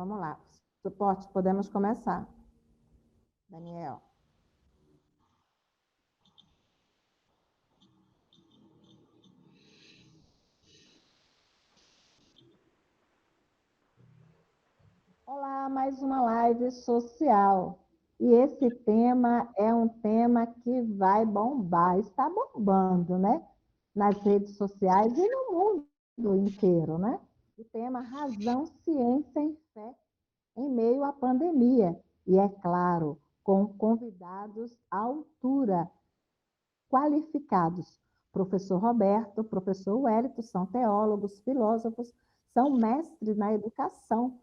vamos lá. Suporte, podemos começar. Daniel. Olá, mais uma live social. E esse tema é um tema que vai bombar, está bombando, né? Nas redes sociais e no mundo inteiro, né? O tema Razão, Ciência e Fé em meio à pandemia. E é claro, com convidados à altura, qualificados. Professor Roberto, professor Wellington, são teólogos, filósofos, são mestres na educação.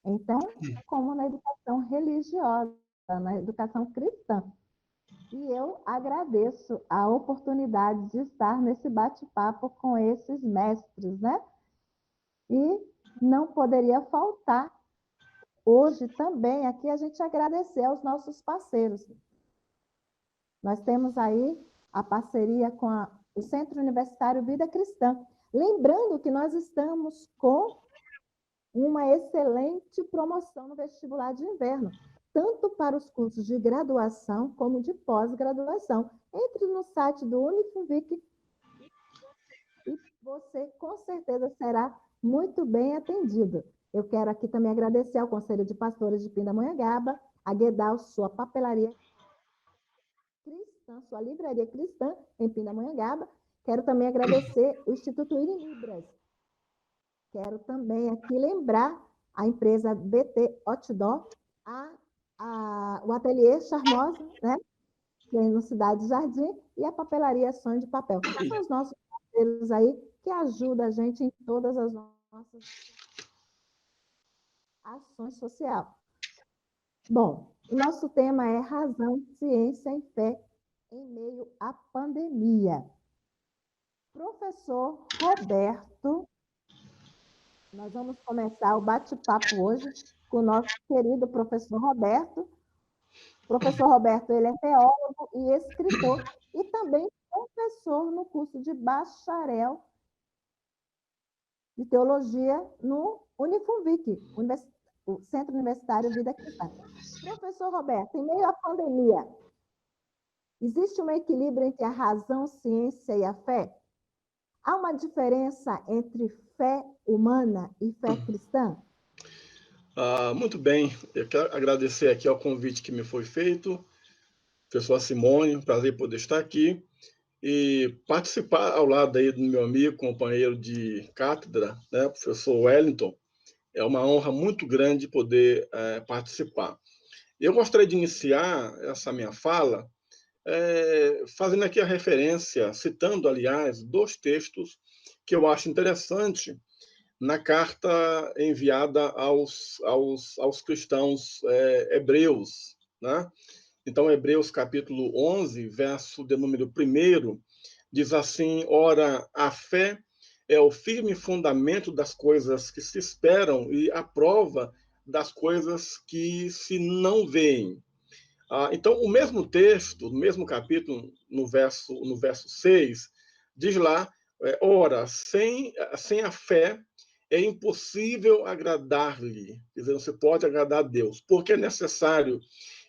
Então, como na educação religiosa, na educação cristã. E eu agradeço a oportunidade de estar nesse bate-papo com esses mestres, né? E não poderia faltar hoje também aqui a gente agradecer aos nossos parceiros. Nós temos aí a parceria com o Centro Universitário Vida Cristã. Lembrando que nós estamos com uma excelente promoção no vestibular de inverno, tanto para os cursos de graduação como de pós-graduação. Entre no site do Unifunvic e você com certeza será muito bem atendido. Eu quero aqui também agradecer ao Conselho de Pastores de Pindamonhangaba, a Guedal, sua papelaria cristã, sua livraria cristã em Pindamonhangaba. Quero também agradecer o Instituto Iri Libras. Quero também aqui lembrar a empresa BT Outdoor, o Ateliê Charmosa, né? Que é no Cidade Jardim, e a papelaria Sonho de Papel. São os nossos parceiros aí que ajudam a gente em todas as nossas ações sociais. Bom, o nosso tema é razão, ciência e fé em meio à pandemia. Professor Roberto, nós vamos começar o bate-papo hoje com o nosso querido professor Roberto. O professor Roberto, ele é teólogo e escritor e também professor no curso de bacharel de teologia no Unifunvic, o Centro Universitário Vida Cristã. Professor Roberto, em meio à pandemia, existe um equilíbrio entre a razão, ciência e a fé? Há uma diferença entre fé humana e fé cristã? Muito bem, eu quero agradecer aqui ao convite que me foi feito, professor Simone, prazer poder estar aqui e participar ao lado aí do meu amigo, companheiro de cátedra, né, professor Wellington. É uma honra muito grande poder participar. Eu gostaria de iniciar essa minha fala fazendo aqui a referência, citando, aliás, 2 textos que eu acho interessante na carta enviada aos cristãos hebreus, né? Então, Hebreus capítulo 11, verso de número 1, diz assim: ora, a fé é o firme fundamento das coisas que se esperam e a prova das coisas que se não veem. Então, o mesmo texto, no mesmo capítulo, no verso 6, diz lá, ora, sem a fé é impossível agradar-lhe. Quer dizer, não se pode agradar a Deus, porque é necessário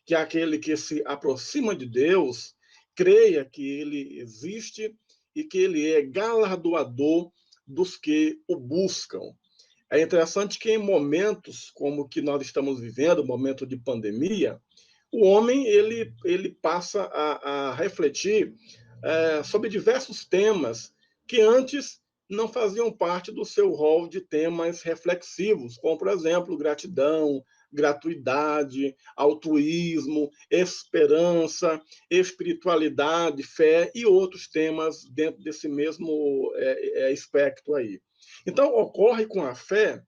que aquele que se aproxima de Deus creia que ele existe e que ele é galardoador dos que o buscam. É interessante que em momentos como o que nós estamos vivendo, momento de pandemia, o homem ele passa a refletir sobre diversos temas que antes não faziam parte do seu rol de temas reflexivos, como, por exemplo, gratidão, gratuidade, altruísmo, esperança, espiritualidade, fé e outros temas dentro desse mesmo espectro aí. Então, ocorre com a fé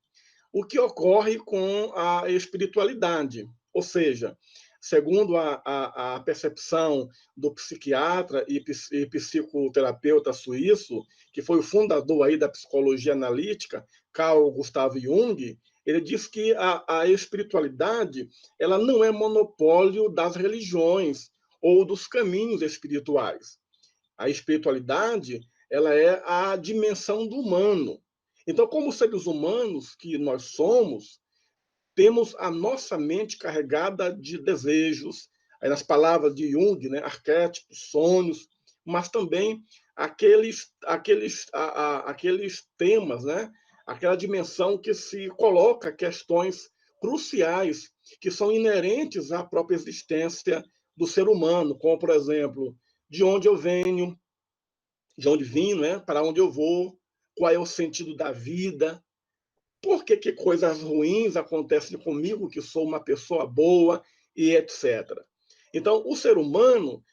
o que ocorre com a espiritualidade, ou seja, segundo a percepção do psiquiatra e psicoterapeuta suíço, que foi o fundador aí da psicologia analítica, Carl Gustav Jung, ele diz que a espiritualidade ela não é monopólio das religiões ou dos caminhos espirituais. A espiritualidade ela é a dimensão do humano. Então, como seres humanos que nós somos, temos a nossa mente carregada de desejos, aí nas palavras de Jung, né, arquétipos, sonhos, mas também aqueles temas, né, aquela dimensão que se coloca questões cruciais que são inerentes à própria existência do ser humano, como, por exemplo, de onde eu venho, de onde vim, né, para onde eu vou, qual é o sentido da vida, por que, que coisas ruins acontecem comigo, que sou uma pessoa boa, e etc. Então, o ser humano,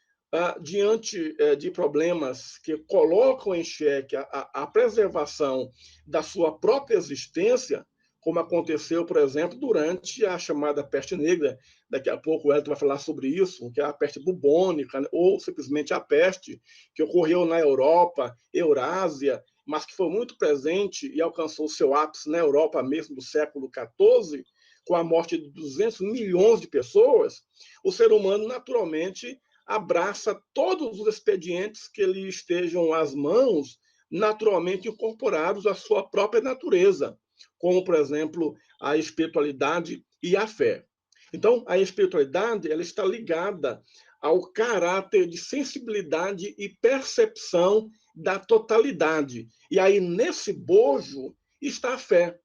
diante de problemas que colocam em xeque a preservação da sua própria existência, como aconteceu, por exemplo, durante a chamada peste negra, daqui a pouco o Elton vai falar sobre isso, que é a peste bubônica, né, ou simplesmente a peste, que ocorreu na Europa, Eurásia, mas que foi muito presente e alcançou seu ápice na Europa mesmo do século XIV, com a morte de 200 milhões de pessoas, o ser humano naturalmente abraça todos os expedientes que lhe estejam às mãos, naturalmente incorporados à sua própria natureza, como, por exemplo, a espiritualidade e a fé. Então, a espiritualidade ela está ligada ao caráter de sensibilidade e percepção da totalidade. E aí, nesse bojo, está a fé.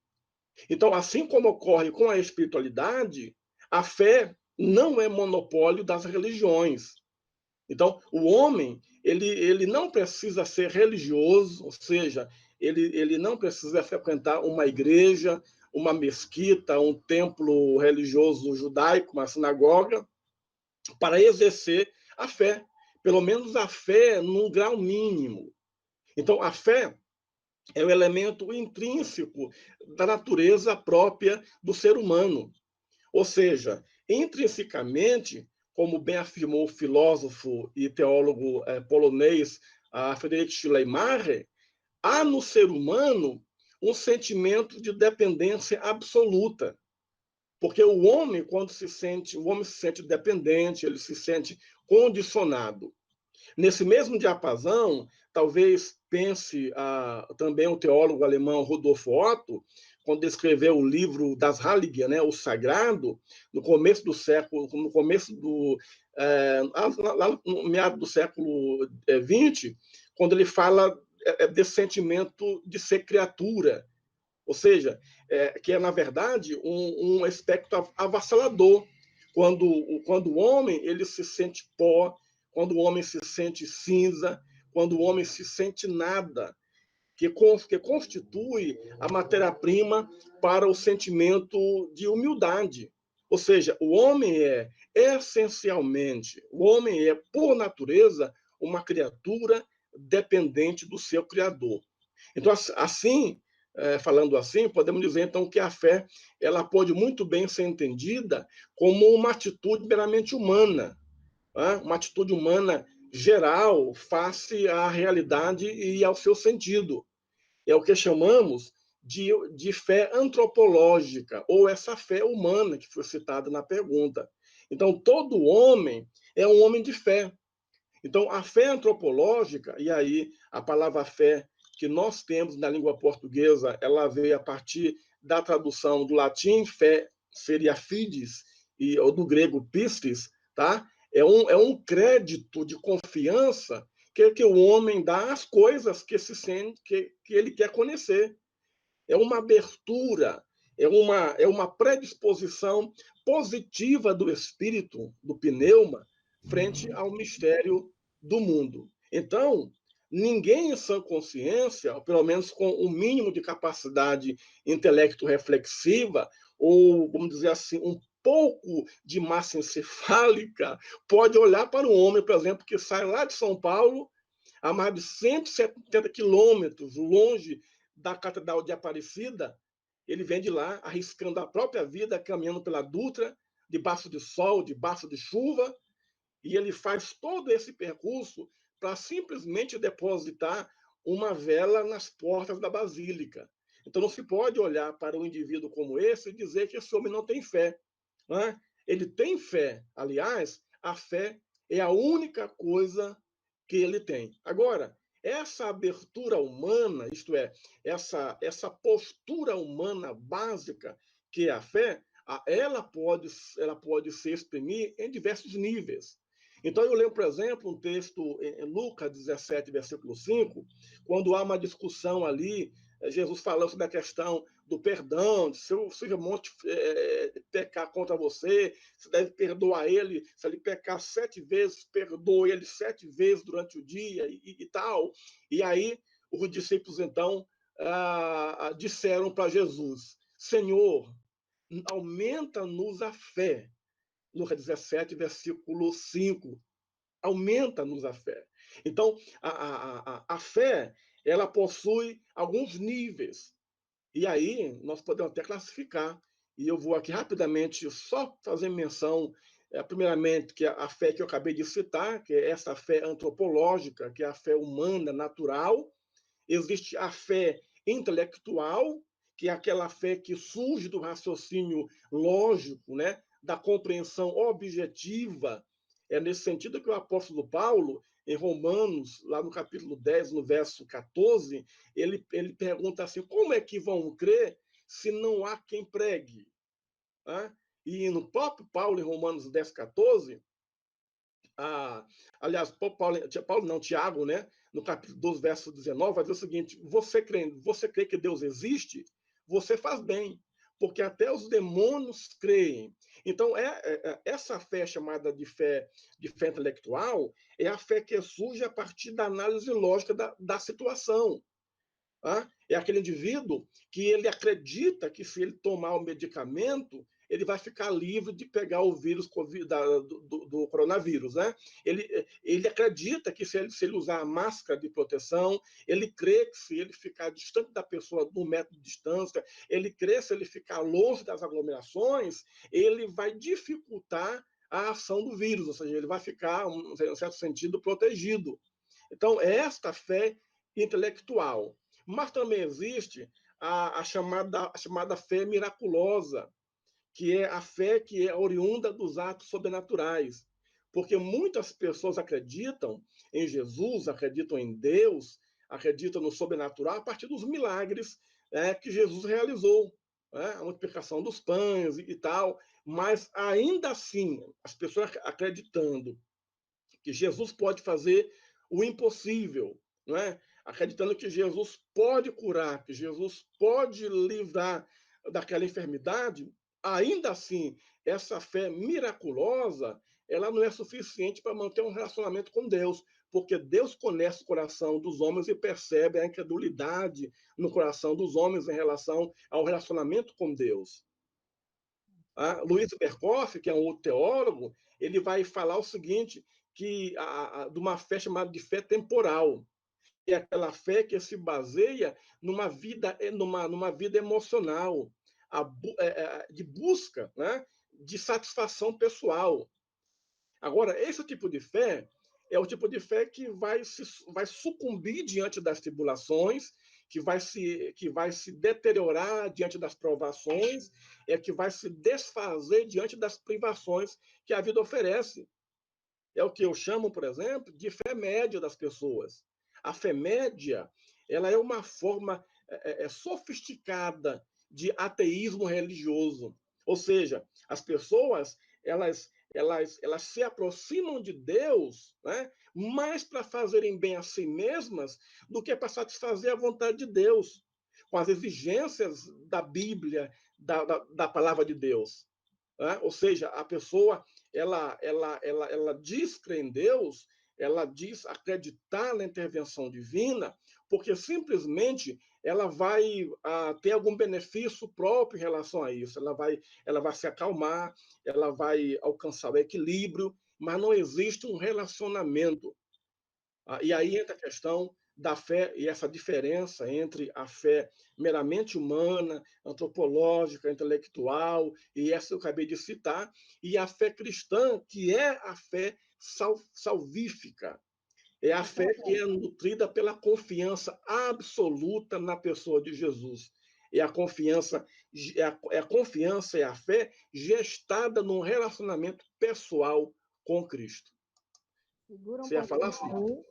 Então, assim como ocorre com a espiritualidade, a fé não é monopólio das religiões. Então, o homem, ele não precisa ser religioso, ou seja, ele não precisa frequentar uma igreja, uma mesquita, um templo religioso judaico, uma sinagoga, para exercer a fé. Pelo menos a fé num grau mínimo. Então, a fé é o elemento intrínseco da natureza própria do ser humano. Ou seja, intrinsecamente, como bem afirmou o filósofo e teólogo polonês Friedrich Schleiermacher, há no ser humano um sentimento de dependência absoluta. Porque o homem se sente dependente, ele se sente condicionado. Nesse mesmo diapasão, talvez pense também o teólogo alemão Rudolf Otto, quando escreveu o livro das Heiligen, né, o Sagrado, no começo do século, no começo do lá no meado do século XX, quando ele fala desse sentimento de ser criatura, ou seja, que é na verdade um aspecto avassalador, quando o homem ele se sente pó, quando o homem se sente cinza, quando o homem se sente nada, que constitui a matéria-prima para o sentimento de humildade. Ou seja, o homem é essencialmente, o homem é, por natureza, uma criatura dependente do seu Criador. Então, assim, falando assim, podemos dizer então que a fé ela pode muito bem ser entendida como uma atitude meramente humana, uma atitude humana geral face à realidade e ao seu sentido. É o que chamamos de fé antropológica, ou essa fé humana que foi citada na pergunta. Então, todo homem é um homem de fé. Então, a fé antropológica, e aí a palavra fé que nós temos na língua portuguesa, ela veio a partir da tradução do latim, fé seria fides, ou do grego pistis, tá? É um crédito de confiança que o homem dá às coisas que se sente, que ele quer conhecer. É uma abertura, é uma predisposição positiva do espírito, do pneuma, frente ao mistério do mundo. Então, ninguém em sã consciência, ou pelo menos com o mínimo de capacidade intelecto-reflexiva, ou, vamos dizer assim, um pouco de massa encefálica, pode olhar para um homem, por exemplo, que sai lá de São Paulo, a mais de 170 quilômetros longe da Catedral de Aparecida, ele vem de lá arriscando a própria vida, caminhando pela Dutra, debaixo de sol, debaixo de chuva, e ele faz todo esse percurso para simplesmente depositar uma vela nas portas da Basílica. Então não se pode olhar para um indivíduo como esse e dizer que esse homem não tem fé. Não é? Ele tem fé. Aliás, a fé é a única coisa que ele tem. Agora, essa abertura humana, isto é, essa postura humana básica que é a fé, ela pode se exprimir em diversos níveis. Então, eu leio, por exemplo, um texto em Lucas 17, versículo 5, quando há uma discussão ali, Jesus falando sobre a questão do perdão, se o seu irmão pecar contra você, você deve perdoar ele, se ele pecar 7 vezes, perdoe ele 7 vezes durante o dia e tal. E aí, os discípulos, então, disseram para Jesus, Senhor, aumenta-nos a fé. Lucas 17, versículo 5. Aumenta-nos a fé. Então, a fé, ela possui alguns níveis. E aí, nós podemos até classificar. E eu vou aqui rapidamente só fazer menção, primeiramente, que a fé que eu acabei de citar, que é essa fé antropológica, que é a fé humana, natural. Existe a fé intelectual, que é aquela fé que surge do raciocínio lógico, né? Da compreensão objetiva. É nesse sentido que o apóstolo Paulo, em Romanos, lá no capítulo 10, no verso 14, ele pergunta assim, como é que vão crer se não há quem pregue? Né? E no próprio Paulo, em Romanos 10, 14, aliás, Paulo não, Tiago, né, no capítulo 12, verso 19, vai dizer o seguinte, você crê que Deus existe? Você faz bem, porque até os demônios creem. Então, essa fé chamada de fé intelectual é a fé que surge a partir da análise lógica da situação. Tá? É aquele indivíduo que ele acredita que se ele tomar o medicamento, ele vai ficar livre de pegar o vírus do coronavírus. Né? Ele acredita que se ele usar a máscara de proteção, ele crê que se ele ficar distante da pessoa de 1 metro de distância, ele crê que se ele ficar longe das aglomerações, ele vai dificultar a ação do vírus, ou seja, ele vai ficar, em certo sentido, protegido. Então, é esta fé intelectual. Mas também existe a chamada fé miraculosa, que é a fé que é oriunda dos atos sobrenaturais. Porque muitas pessoas acreditam em Jesus, acreditam em Deus, acreditam no sobrenatural a partir dos milagres que Jesus realizou. A multiplicação dos pães e tal. Mas, ainda assim, as pessoas acreditando que Jesus pode fazer o impossível, não é? Acreditando que Jesus pode curar, que Jesus pode livrar daquela enfermidade, ainda assim, essa fé miraculosa, ela não é suficiente para manter um relacionamento com Deus, porque Deus conhece o coração dos homens e percebe a incredulidade no coração dos homens em relação ao relacionamento com Deus. Luiz Berkoff, que é um outro teólogo, ele vai falar o seguinte, que de uma fé chamada de fé temporal, que é aquela fé que se baseia numa vida emocional, de busca, né, de satisfação pessoal. Agora, esse tipo de fé é o tipo de fé que vai sucumbir diante das tribulações, que vai se deteriorar diante das provações, que vai se desfazer diante das privações que a vida oferece. É o que eu chamo, por exemplo, de fé média das pessoas. A fé média, ela é uma forma sofisticada de ateísmo religioso. Ou seja, as pessoas, elas se aproximam de Deus, né, mais para fazerem bem a si mesmas do que para satisfazer a vontade de Deus, com as exigências da Bíblia, da palavra de Deus. Né? Ou seja, a pessoa ela diz crer em Deus, ela diz acreditar na intervenção divina, porque simplesmente ela vai ter algum benefício próprio em relação a isso. Ela vai se acalmar, ela vai alcançar o equilíbrio, mas não existe um relacionamento. E aí entra a questão da fé e essa diferença entre a fé meramente humana, antropológica, intelectual, e essa eu acabei de citar, e a fé cristã, que é a fé salvífica. É a fé que é nutrida pela confiança absoluta na pessoa de Jesus. É a confiança, é a confiança e a fé gestada num relacionamento pessoal com Cristo. Segura um Você ia falar pouquinho assim? aí.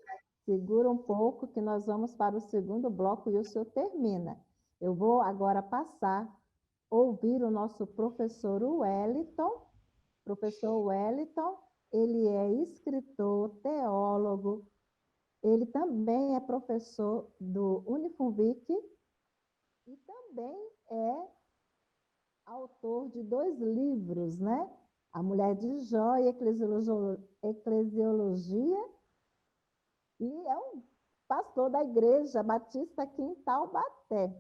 Segura um pouco que nós vamos para o segundo bloco e o senhor termina. Eu vou agora passar a ouvir o nosso professor Wellington. Professor Wellington, ele é escritor, teólogo, ele também é professor do Unifunvic e também é autor de 2 livros, né? A Mulher de Jó e Eclesiologia, e é um pastor da Igreja Batista aqui em Taubaté.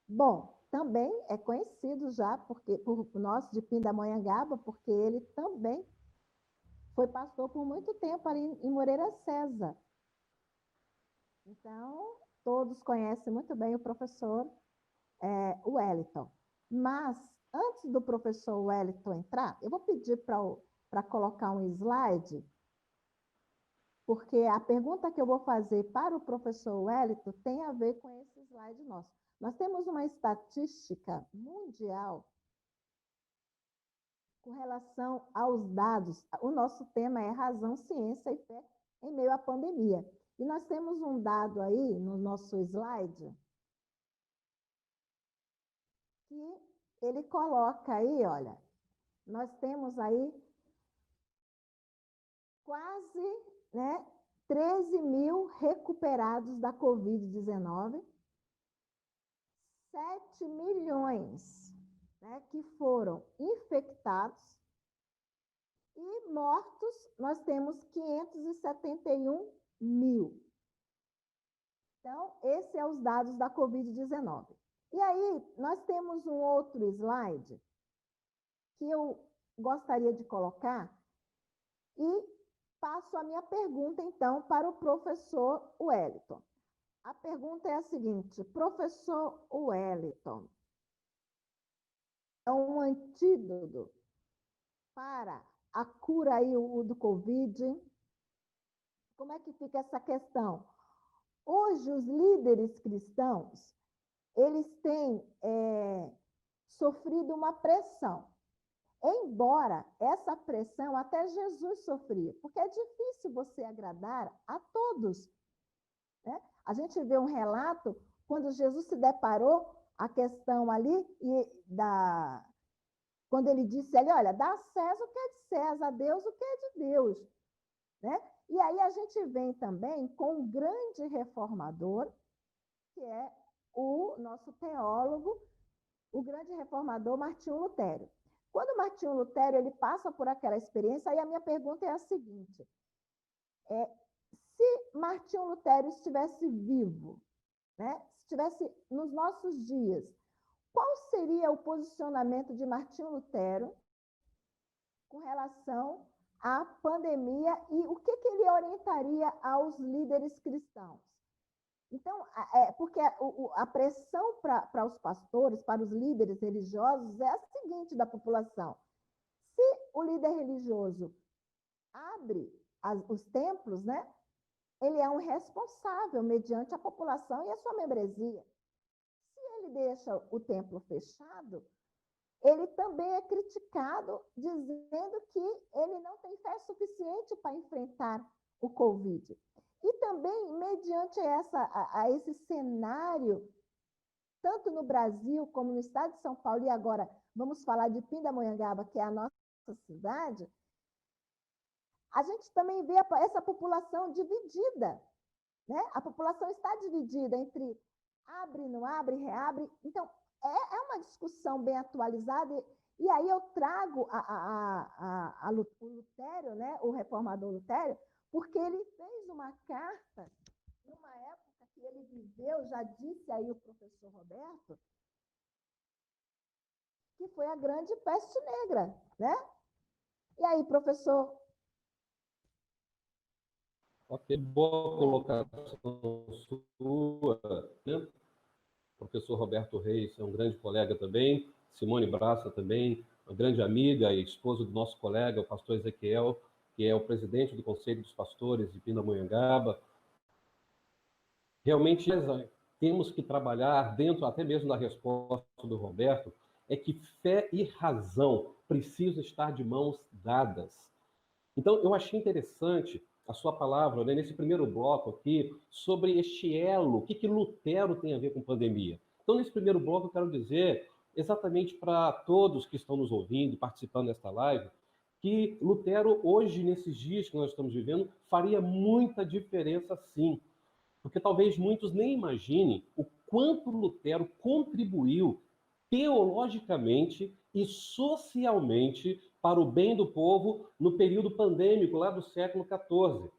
Bom, também é conhecido já por nós de Pindamonhangaba, porque ele também foi pastor por muito tempo ali em Moreira César. Então, todos conhecem muito bem o professor Wellington. Mas, antes do professor Wellington entrar, eu vou pedir para colocar um slide, porque a pergunta que eu vou fazer para o professor Wellington tem a ver com esse slide nosso. Nós temos uma estatística mundial com relação aos dados. O nosso tema é razão, ciência e fé em meio à pandemia. E nós temos um dado aí no nosso slide que ele coloca aí, olha, nós temos aí quase, né, 13 mil recuperados da Covid-19, 7 milhões, né, que foram infectados, e mortos nós temos 571 mil. Então, esses são os dados da Covid-19. E aí, nós temos um outro slide que eu gostaria de colocar e passo a minha pergunta, então, para o professor Wellington. A pergunta é a seguinte: professor Wellington, é um antídoto para a cura aí do Covid? Como é que fica essa questão? Hoje, os líderes cristãos, eles têm sofrido uma pressão. Embora essa pressão até Jesus sofria, porque é difícil você agradar a todos, né? A gente vê um relato quando Jesus se deparou a questão ali quando ele disse ali, olha, dá a César o que é de César, a Deus o que é de Deus, né? E aí a gente vem também com um grande reformador, que é o nosso teólogo, o grande reformador Martinho Lutero. Quando Martinho Lutero ele passa por aquela experiência, aí a minha pergunta é a seguinte: se Martinho Lutero estivesse vivo, né, estivesse nos nossos dias, qual seria o posicionamento de Martinho Lutero com relação à pandemia e o que ele orientaria aos líderes cristãos? Então, porque a pressão para os pastores, para os líderes religiosos, é a seguinte da população: se o líder religioso abre os templos, né, ele é um responsável mediante a população e a sua membresia. Se ele deixa o templo fechado, ele também é criticado, dizendo que ele não tem fé suficiente para enfrentar o Covid. E também, mediante esse cenário, tanto no Brasil como no estado de São Paulo, e agora vamos falar de Pindamonhangaba, que é a nossa cidade, a gente também vê essa população dividida, né? A população está dividida entre abre, não abre, reabre. Então, é uma discussão bem atualizada, e aí eu trago o Lutério, né? O reformador Lutério, porque ele fez uma carta numa época que ele viveu, já disse aí o professor Roberto, que foi a grande peste negra, né? E aí, professor? Ok, boa colocação sua, né? Professor Roberto Reis é um grande colega também, Simone Braça também, uma grande amiga e esposa do nosso colega, o pastor Ezequiel, que é o presidente do Conselho dos Pastores de Pindamonhangaba. Realmente, temos que trabalhar dentro, até mesmo da resposta do Roberto, é que fé e razão precisam estar de mãos dadas. Então, eu achei interessante a sua palavra, né, nesse primeiro bloco aqui, sobre este elo, o que Lutero tem a ver com pandemia. Então, nesse primeiro bloco, eu quero dizer, exatamente para todos que estão nos ouvindo e participando desta live, que Lutero, hoje, nesses dias que nós estamos vivendo, faria muita diferença, sim. Porque talvez muitos nem imaginem o quanto Lutero contribuiu teologicamente e socialmente para o bem do povo no período pandêmico lá do século XIV.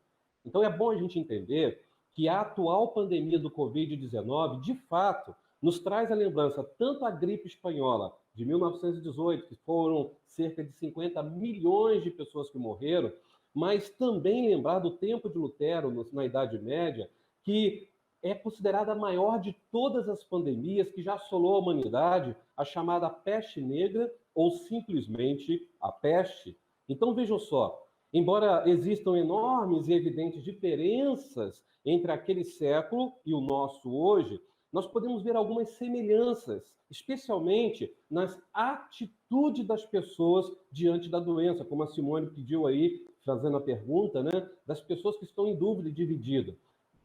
Então é bom a gente entender que a atual pandemia do Covid-19, de fato, nos traz a lembrança tanto a gripe espanhola de 1918, que foram cerca de 50 milhões de pessoas que morreram, mas também lembrar do tempo de Lutero, na Idade Média, que é considerada a maior de todas as pandemias que já assolou a humanidade, a chamada peste negra, ou simplesmente a peste. Então vejam só, embora existam enormes e evidentes diferenças entre aquele século e o nosso hoje, nós podemos ver algumas semelhanças, especialmente nas atitudes das pessoas diante da doença, como a Simone pediu aí, fazendo a pergunta, né, das pessoas que estão em dúvida e divididas.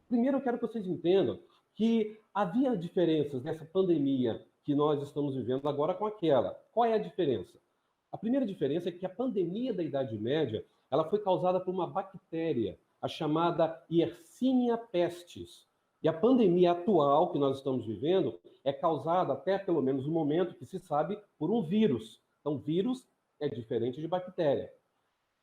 Primeiro, eu quero que vocês entendam que havia diferenças nessa pandemia que nós estamos vivendo agora com aquela. Qual é a diferença? A primeira diferença é que a pandemia da Idade Média ela foi causada por uma bactéria, a chamada Yersinia pestis. E a pandemia atual que nós estamos vivendo é causada, até pelo menos no momento que se sabe, por um vírus. Então, vírus é diferente de bactéria.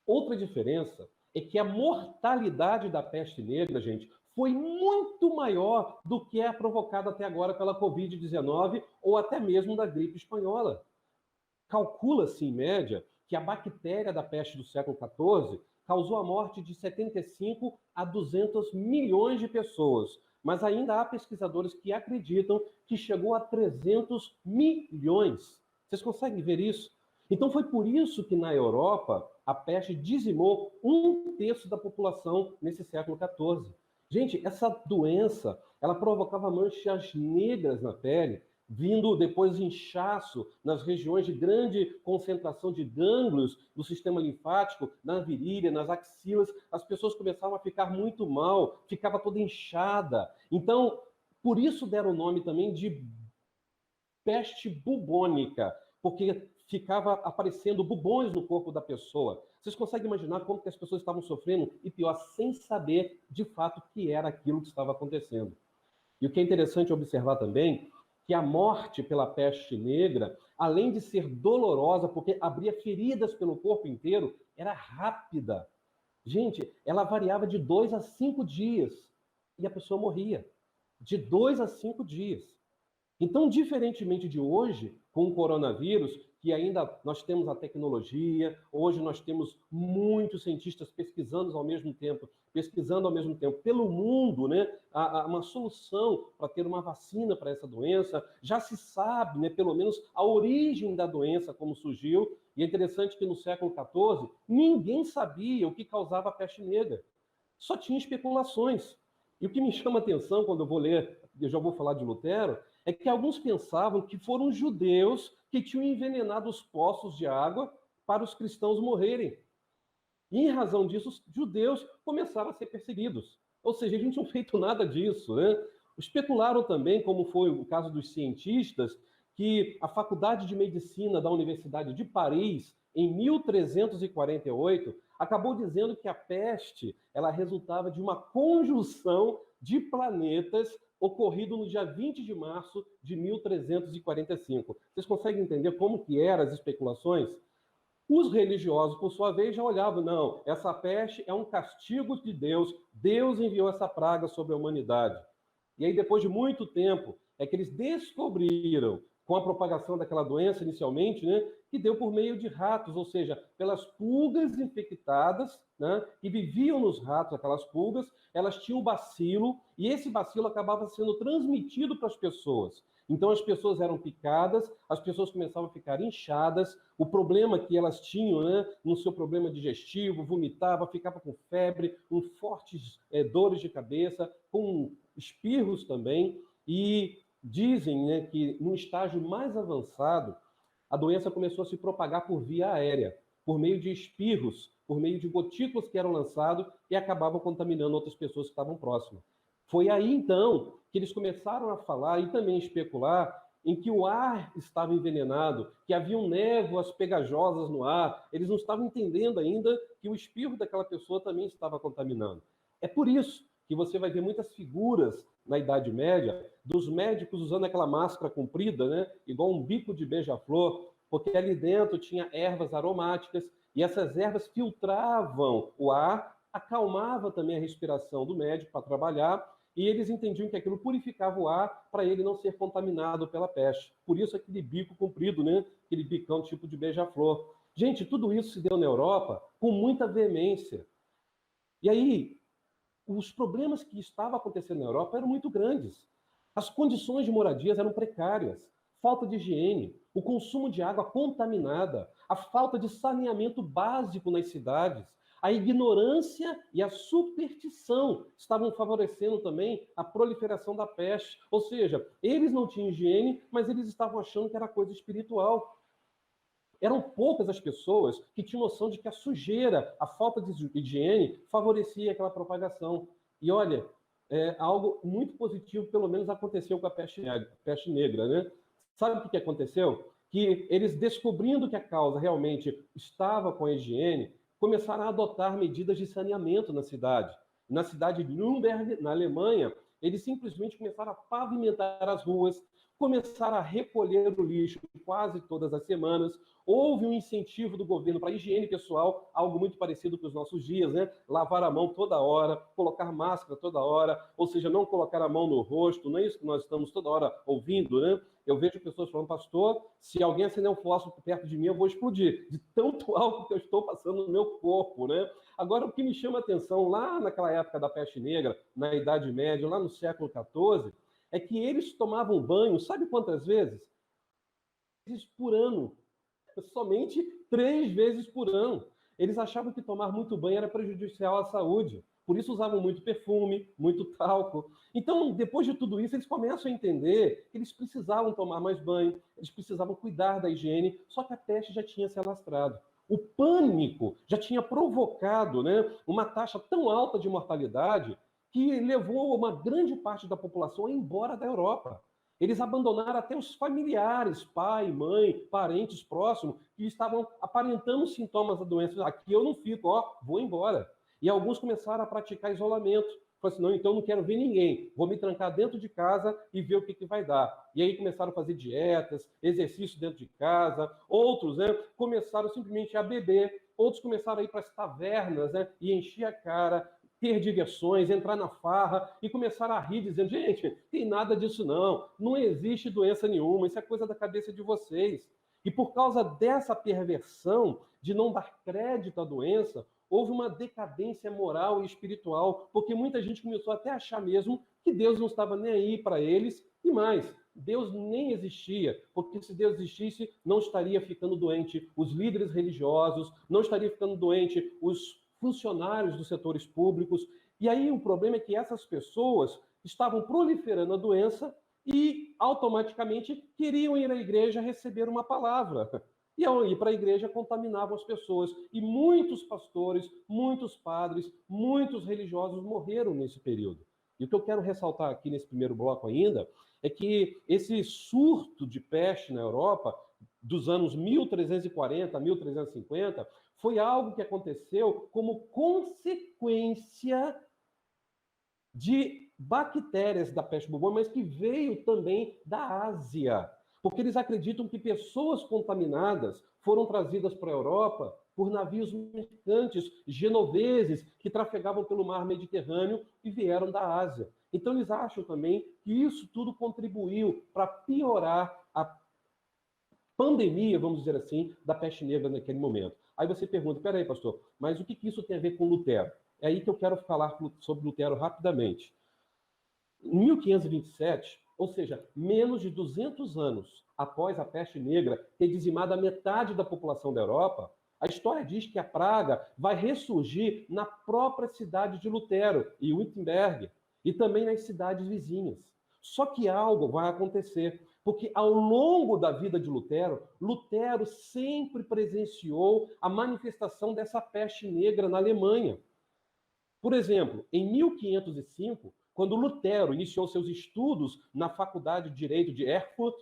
Outra diferença é que a mortalidade da peste negra, gente, foi muito maior do que é provocada até agora pela Covid-19 ou até mesmo da gripe espanhola. Calcula-se, em média, que a bactéria da peste do século XIV causou a morte de 75 a 200 milhões de pessoas, mas ainda há pesquisadores que acreditam que chegou a 300 milhões. Vocês conseguem ver isso? Então foi por isso que na Europa a peste dizimou 1/3 da população nesse século XIV. Gente, essa doença, ela provocava manchas negras na pele, vindo depois inchaço nas regiões de grande concentração de gânglios do sistema linfático, na virilha, nas axilas. As pessoas começavam a ficar muito mal, ficava toda inchada. Então, por isso deram o nome também de peste bubônica, porque ficava aparecendo bubões no corpo da pessoa. Vocês conseguem imaginar como que as pessoas estavam sofrendo e, pior, sem saber de fato o que era aquilo que estava acontecendo. E o que é interessante observar também, que a morte pela peste negra, além de ser dolorosa, porque abria feridas pelo corpo inteiro, era rápida. Gente, ela variava de 2 a 5 dias e a pessoa morria. De 2 a 5 dias. Então, diferentemente de hoje, com o coronavírus, que ainda nós temos a tecnologia, hoje nós temos muitos cientistas pesquisando ao mesmo tempo pelo mundo, né, uma solução para ter uma vacina para essa doença. Já se sabe, né, pelo menos, a origem da doença, como surgiu. E é interessante que no século XIV, ninguém sabia o que causava a peste negra. Só tinha especulações. E o que me chama a atenção quando eu vou ler, eu já vou falar de Lutero, é que alguns pensavam que foram os judeus que tinham envenenado os poços de água para os cristãos morrerem. E, em razão disso, os judeus começaram a ser perseguidos. Ou seja, eles não tinham feito nada disso, né? Especularam também, como foi o caso dos cientistas, que a Faculdade de Medicina da Universidade de Paris, em 1348, acabou dizendo que a peste ela resultava de uma conjunção de planetas ocorrido no dia 20 de março de 1345. Vocês conseguem entender como que eram as especulações? Os religiosos, por sua vez, já olhavam, não, essa peste é um castigo de Deus, Deus enviou essa praga sobre a humanidade. E aí, depois de muito tempo, é que eles descobriram, com a propagação daquela doença inicialmente, né, que deu por meio de ratos, ou seja, pelas pulgas infectadas, né, que viviam nos ratos, aquelas pulgas, elas tinham o bacilo, e esse bacilo acabava sendo transmitido para as pessoas. Então as pessoas eram picadas, as pessoas começavam a ficar inchadas, o problema que elas tinham, né, no seu problema digestivo, vomitava, ficava com febre, com fortes dores de cabeça, com espirros também, e dizem, né, que no estágio mais avançado, a doença começou a se propagar por via aérea, por meio de espirros, por meio de gotículas que eram lançados e acabavam contaminando outras pessoas que estavam próximas. Foi aí, então, que eles começaram a falar e também especular em que o ar estava envenenado, que haviam névoas pegajosas no ar. Eles não estavam entendendo ainda que o espirro daquela pessoa também estava contaminando. É por isso que você vai ver muitas figuras na Idade Média dos médicos usando aquela máscara comprida, né, igual um bico de beija-flor, porque ali dentro tinha ervas aromáticas e essas ervas filtravam o ar, acalmava também a respiração do médico para trabalhar, e eles entendiam que aquilo purificava o ar para ele não ser contaminado pela peste. Por isso aquele bico comprido, né? Aquele bicão tipo de beija-flor. Gente, tudo isso se deu na Europa com muita veemência. E aí, os problemas que estavam acontecendo na Europa eram muito grandes. As condições de moradias eram precárias. Falta de higiene, o consumo de água contaminada, a falta de saneamento básico nas cidades, a ignorância e a superstição estavam favorecendo também a proliferação da peste. Ou seja, eles não tinham higiene, mas eles estavam achando que era coisa espiritual. Eram poucas as pessoas que tinham noção de que a sujeira, a falta de higiene, favorecia aquela propagação. E olha, algo muito positivo, pelo menos, aconteceu com a peste negra, né? Sabe o que aconteceu? Que eles, descobrindo que a causa realmente estava com a higiene, começaram a adotar medidas de saneamento na cidade. Na cidade de Nürnberg, na Alemanha, eles simplesmente começaram a pavimentar as ruas, começaram a recolher o lixo quase todas as semanas. Houve um incentivo do governo para a higiene pessoal, algo muito parecido com os nossos dias, né? Lavar a mão toda hora, colocar máscara toda hora, ou seja, não colocar a mão no rosto, não é isso que nós estamos toda hora ouvindo, né? Eu vejo pessoas falando, pastor, se alguém acender um fósforo perto de mim, eu vou explodir, de tanto álcool que eu estou passando no meu corpo, né? Agora, o que me chama a atenção, lá naquela época da peste negra, na Idade Média, lá no século XIV, é que eles tomavam banho, sabe quantas vezes? Vezes por ano. Somente 3 vezes por ano. Eles achavam que tomar muito banho era prejudicial à saúde. Por isso usavam muito perfume, muito talco. Então, depois de tudo isso, eles começam a entender que eles precisavam tomar mais banho, eles precisavam cuidar da higiene, só que a peste já tinha se alastrado. O pânico já tinha provocado, né, uma taxa tão alta de mortalidade que levou uma grande parte da população a ir embora da Europa. Eles abandonaram até os familiares, pai, mãe, parentes próximos, que estavam aparentando sintomas da doença. Aqui eu não fico, ó, vou embora. E alguns começaram a praticar isolamento. Falaram assim, não, então eu não quero ver ninguém. Vou me trancar dentro de casa e ver o que vai dar. E aí começaram a fazer dietas, exercício dentro de casa. Outros, né, começaram simplesmente a beber. Outros começaram a ir para as tavernas, né, e encher a cara, ter diversões, entrar na farra e começaram a rir, dizendo, gente, tem nada disso não existe doença nenhuma, isso é coisa da cabeça de vocês. E por causa dessa perversão de não dar crédito à doença, houve uma decadência moral e espiritual, porque muita gente começou até a achar mesmo que Deus não estava nem aí para eles, e mais, Deus nem existia, porque se Deus existisse, não estaria ficando doente os líderes religiosos, não estaria ficando doente os funcionários dos setores públicos. E aí o problema é que essas pessoas estavam proliferando a doença e automaticamente queriam ir à igreja receber uma palavra. E ao ir para a igreja contaminavam as pessoas. E muitos pastores, muitos padres, muitos religiosos morreram nesse período. E o que eu quero ressaltar aqui nesse primeiro bloco ainda é que esse surto de peste na Europa dos anos 1340 a 1350 foi algo que aconteceu como consequência de bactérias da peste bubônica, mas que veio também da Ásia. Porque eles acreditam que pessoas contaminadas foram trazidas para a Europa por navios mercantes genoveses que trafegavam pelo mar Mediterrâneo e vieram da Ásia. Então eles acham também que isso tudo contribuiu para piorar a pandemia, vamos dizer assim, da peste negra naquele momento. Aí você pergunta, peraí, pastor, mas o que isso tem a ver com Lutero? É aí que eu quero falar sobre Lutero rapidamente. Em 1527, ou seja, menos de 200 anos após a peste negra ter dizimado a metade da população da Europa, a história diz que a praga vai ressurgir na própria cidade de Lutero, em Wittenberg, e também nas cidades vizinhas. Só que algo vai acontecer. Porque ao longo da vida de Lutero, Lutero sempre presenciou a manifestação dessa peste negra na Alemanha. Por exemplo, em 1505, quando Lutero iniciou seus estudos na Faculdade de Direito de Erfurt,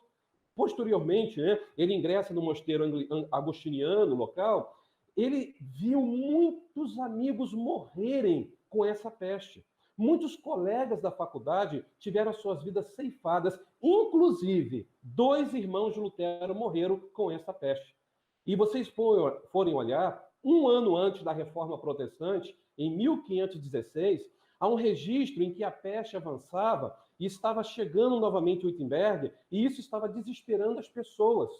posteriormente, né, ele ingressa no mosteiro agostiniano local, ele viu muitos amigos morrerem com essa peste. Muitos colegas da faculdade tiveram suas vidas ceifadas, inclusive 2 irmãos de Lutero morreram com essa peste. E vocês forem olhar, um ano antes da Reforma Protestante, em 1516, há um registro em que a peste avançava e estava chegando novamente em Wittenberg, e isso estava desesperando as pessoas.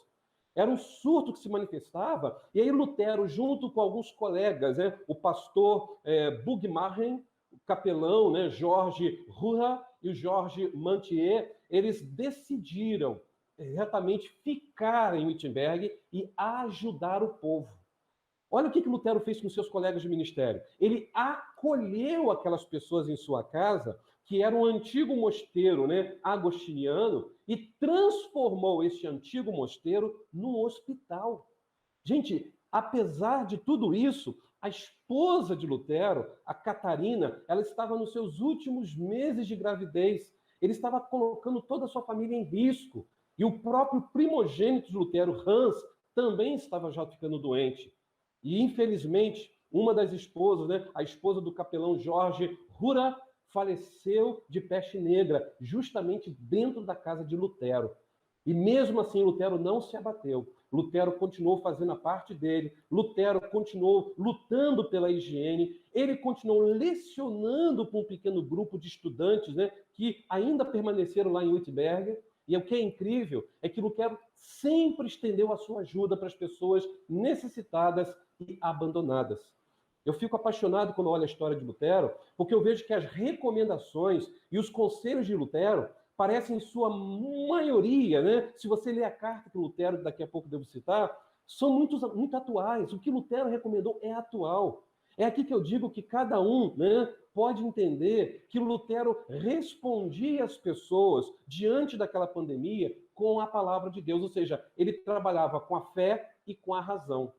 Era um surto que se manifestava, e aí Lutero, junto com alguns colegas, né, o pastor Bugmarhen, o capelão, né, Jorge Ruha e o Jorge Mantier, eles decidiram exatamente ficar em Wittenberg e ajudar o povo. Olha o que Lutero fez com seus colegas de ministério. Ele acolheu aquelas pessoas em sua casa, que era um antigo mosteiro, né, agostiniano, e transformou esse antigo mosteiro num hospital. Gente, apesar de tudo isso, a esposa de Lutero, a Catarina, ela estava nos seus últimos meses de gravidez. Ele estava colocando toda a sua família em risco. E o próprio primogênito de Lutero, Hans, também estava já ficando doente. E, infelizmente, uma das esposas, né, a esposa do capelão Jorge Ruha, faleceu de peste negra, justamente dentro da casa de Lutero. E mesmo assim, Lutero não se abateu. Lutero continuou fazendo a parte dele, Lutero continuou lutando pela higiene, ele continuou lecionando para um pequeno grupo de estudantes, né, que ainda permaneceram lá em Wittenberg. E o que é incrível é que Lutero sempre estendeu a sua ajuda para as pessoas necessitadas e abandonadas. Eu fico apaixonado quando olho a história de Lutero, porque eu vejo que as recomendações e os conselhos de Lutero parecem, em sua maioria, né? Se você ler a carta que Lutero, daqui a pouco devo citar, são muito atuais. O que Lutero recomendou é atual. É aqui que eu digo que cada um, né, pode entender que Lutero respondia às pessoas diante daquela pandemia com a palavra de Deus, ou seja, ele trabalhava com a fé e com a razão.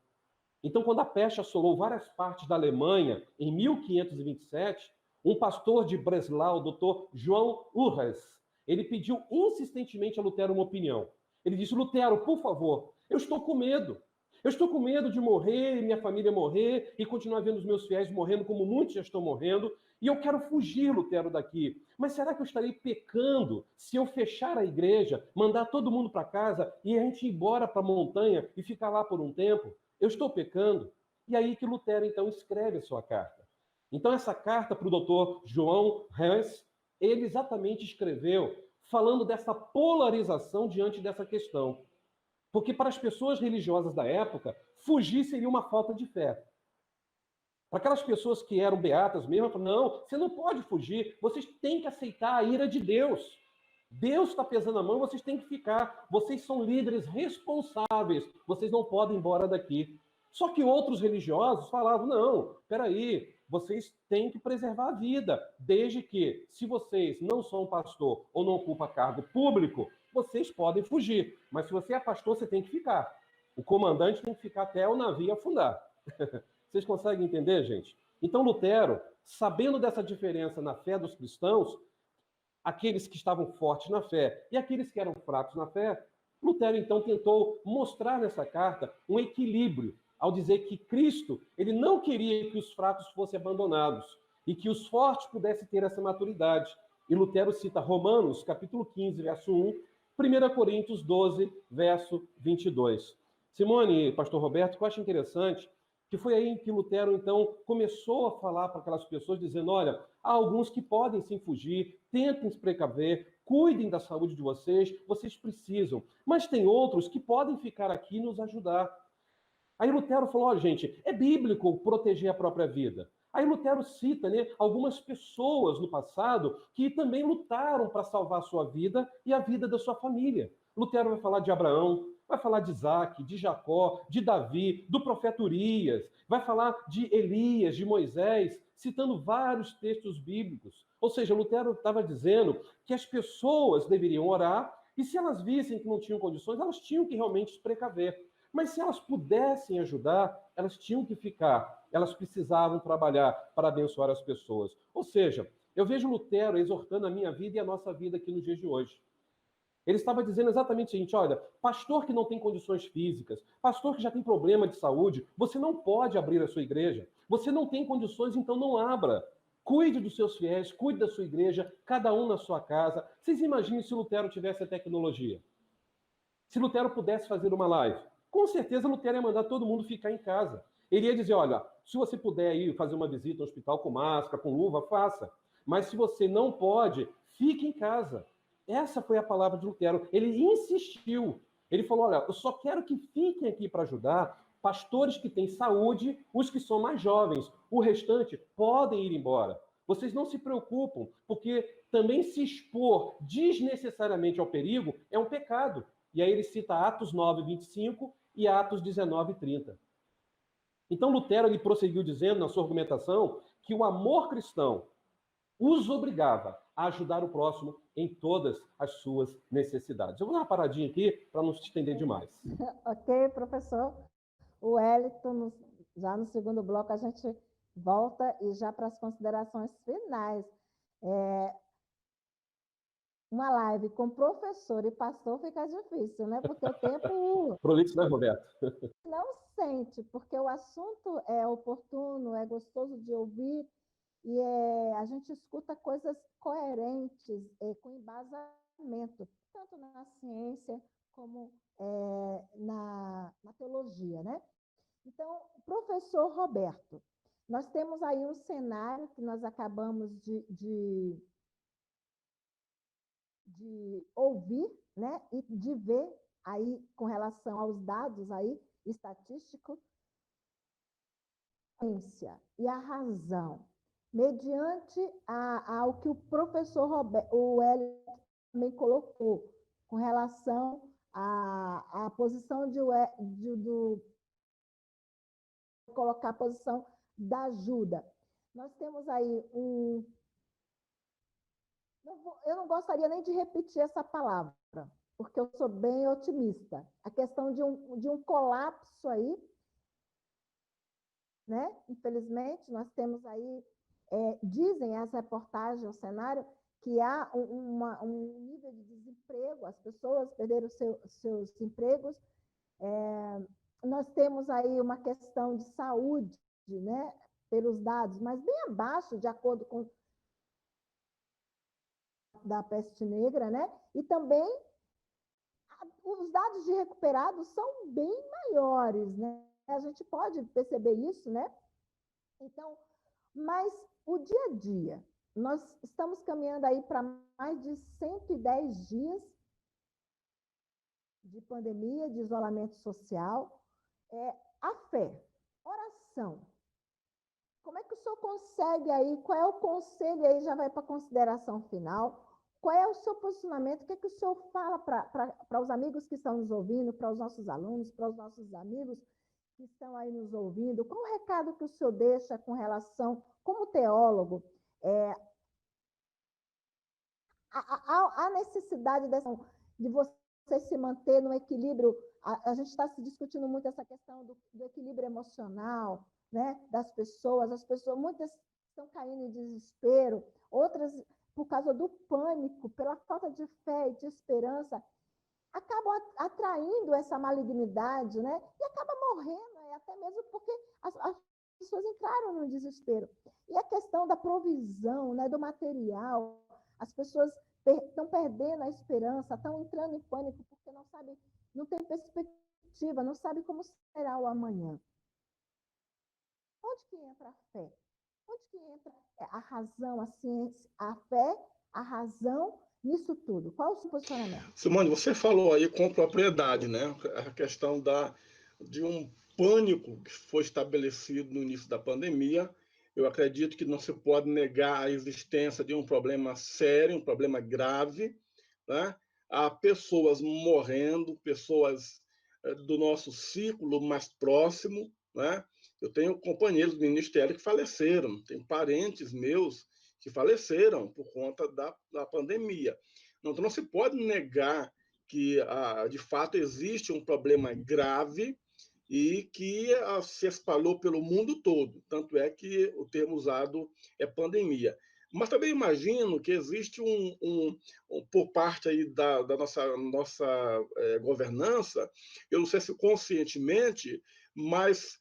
Então, quando a peste assolou várias partes da Alemanha, em 1527, um pastor de Breslau, o doutor João Urres, ele pediu insistentemente a Lutero uma opinião. Ele disse: Lutero, por favor, eu estou com medo. Eu estou com medo de morrer, e minha família morrer, e continuar vendo os meus fiéis morrendo, como muitos já estão morrendo, e eu quero fugir, Lutero, daqui. Mas será que eu estarei pecando se eu fechar a igreja, mandar todo mundo para casa, e a gente ir embora para a montanha e ficar lá por um tempo? Eu estou pecando? E aí que Lutero, então, escreve a sua carta. Então, essa carta para o doutor João Hess, ele exatamente escreveu falando dessa polarização diante dessa questão. Porque para as pessoas religiosas da época, fugir seria uma falta de fé. Para aquelas pessoas que eram beatas mesmo, falaram: não, você não pode fugir, vocês têm que aceitar a ira de Deus. Deus está pesando a mão, vocês têm que ficar. Vocês são líderes responsáveis, vocês não podem ir embora daqui. Só que outros religiosos falavam: não, peraí, vocês têm que preservar a vida, desde que, se vocês não são pastor ou não ocupam cargo público, vocês podem fugir. Mas se você é pastor, você tem que ficar. O comandante tem que ficar até o navio afundar. Vocês conseguem entender, gente? Então, Lutero, sabendo dessa diferença na fé dos cristãos, aqueles que estavam fortes na fé e aqueles que eram fracos na fé, Lutero, então, tentou mostrar nessa carta um equilíbrio, ao dizer que Cristo, ele não queria que os fracos fossem abandonados e que os fortes pudessem ter essa maturidade. E Lutero cita Romanos, capítulo 15, verso 1, 1 Coríntios 12, verso 22. Simone, pastor Roberto, eu acho interessante que foi aí que Lutero, então, começou a falar para aquelas pessoas, dizendo: olha, há alguns que podem sim fugir, tentem se precaver, cuidem da saúde de vocês, vocês precisam. Mas tem outros que podem ficar aqui e nos ajudar. Aí Lutero falou: olha, gente, é bíblico proteger a própria vida. Aí Lutero cita, né, algumas pessoas no passado que também lutaram para salvar a sua vida e a vida da sua família. Lutero vai falar de Abraão, vai falar de Isaac, de Jacó, de Davi, do profeta Urias, vai falar de Elias, de Moisés, citando vários textos bíblicos. Ou seja, Lutero estava dizendo que as pessoas deveriam orar E se elas vissem que não tinham condições, elas tinham que realmente se precaver. Mas se elas pudessem ajudar, elas tinham que ficar, elas precisavam trabalhar para abençoar as pessoas. Ou seja, eu vejo Lutero exortando a minha vida e a nossa vida aqui nos dias de hoje. Ele estava dizendo exatamente o seguinte: olha, pastor que não tem condições físicas, pastor que já tem problema de saúde, você não pode abrir a sua igreja. Você não tem condições, então não abra. Cuide dos seus fiéis, cuide da sua igreja, cada um na sua casa. Vocês imaginem se Lutero tivesse a tecnologia. Se Lutero pudesse fazer uma live, com certeza Lutero ia mandar todo mundo ficar em casa. Ele ia dizer, olha, se você puder ir fazer uma visita ao hospital com máscara, com luva, faça. Mas se você não pode, fique em casa. Essa foi a palavra de Lutero. Ele insistiu. Ele falou, olha, eu só quero que fiquem aqui para ajudar pastores que têm saúde, os que são mais jovens. O restante podem ir embora. Vocês não se preocupam, porque também se expor desnecessariamente ao perigo é um pecado. E aí ele cita Atos 9, 25 e Atos 19, 30. Então Lutero ele prosseguiu dizendo na sua argumentação que o amor cristão os obrigava a ajudar o próximo em todas as suas necessidades. Eu vou dar uma paradinha aqui para não se estender demais. Ok, professor. O Wellington, já no segundo bloco, a gente volta e já para as considerações finais. Uma live com professor e pastor fica difícil, né? Porque o tempo Prolixo, né, Roberto? não sente, porque o assunto é oportuno, é gostoso de ouvir e a gente escuta coisas coerentes, com embasamento, tanto na ciência como na teologia, né? Então, professor Roberto, nós temos aí um cenário que nós acabamos de ouvir, né, e de ver aí com relação aos dados aí estatísticos, a ciência e a razão, mediante ao que o professor Roberto, o Hélio também colocou, com relação à posição do colocar a posição da ajuda. Nós temos aí eu não gostaria nem de repetir essa palavra, porque eu sou bem otimista. A questão de um colapso aí, né? Infelizmente, nós temos aí, dizem as reportagens, o cenário, que há um nível de desemprego, as pessoas perderam seus empregos. Nós temos aí uma questão de saúde, né? Pelos dados, mas bem abaixo, de acordo com da peste negra, né? E também os dados de recuperados são bem maiores, né? A gente pode perceber isso, né? Então, mas o dia a dia, nós estamos caminhando aí para mais de 110 dias de pandemia, de isolamento social. A fé, oração. Como é que o senhor consegue aí? Qual é o conselho aí? Já vai para a consideração final. Qual é o seu posicionamento? O que é que o senhor fala para os amigos que estão nos ouvindo, para os nossos alunos, para os nossos amigos que estão aí nos ouvindo? Qual o recado que o senhor deixa com relação, como teólogo, a necessidade de você se manter no equilíbrio? A gente está se discutindo muito essa questão do equilíbrio emocional, né, das pessoas. As pessoas, muitas estão caindo em desespero, outras, por causa do pânico, pela falta de fé e de esperança, acabam atraindo essa malignidade, né? E acaba morrendo, até mesmo porque as pessoas entraram no desespero. E a questão da provisão, né, do material, as pessoas estão perdendo a esperança, estão entrando em pânico porque não sabem, não tem perspectiva, não sabem como será o amanhã. Onde que entra a fé? Onde que entra a razão, a ciência, a fé, a razão nisso tudo? Qual o seu posicionamento? Simone, você falou aí com propriedade, né? A questão de um pânico que foi estabelecido no início da pandemia. Eu acredito que não se pode negar a existência de um problema sério, um problema grave, né? Há pessoas morrendo, pessoas do nosso círculo mais próximo, né? Eu tenho companheiros do ministério que faleceram, tenho parentes meus que faleceram por conta da pandemia. Então, não se pode negar de fato, existe um problema grave e que se espalhou pelo mundo todo. Tanto é que o termo usado é pandemia. Mas também imagino que existe por parte aí da nossa governança, eu não sei se conscientemente, mas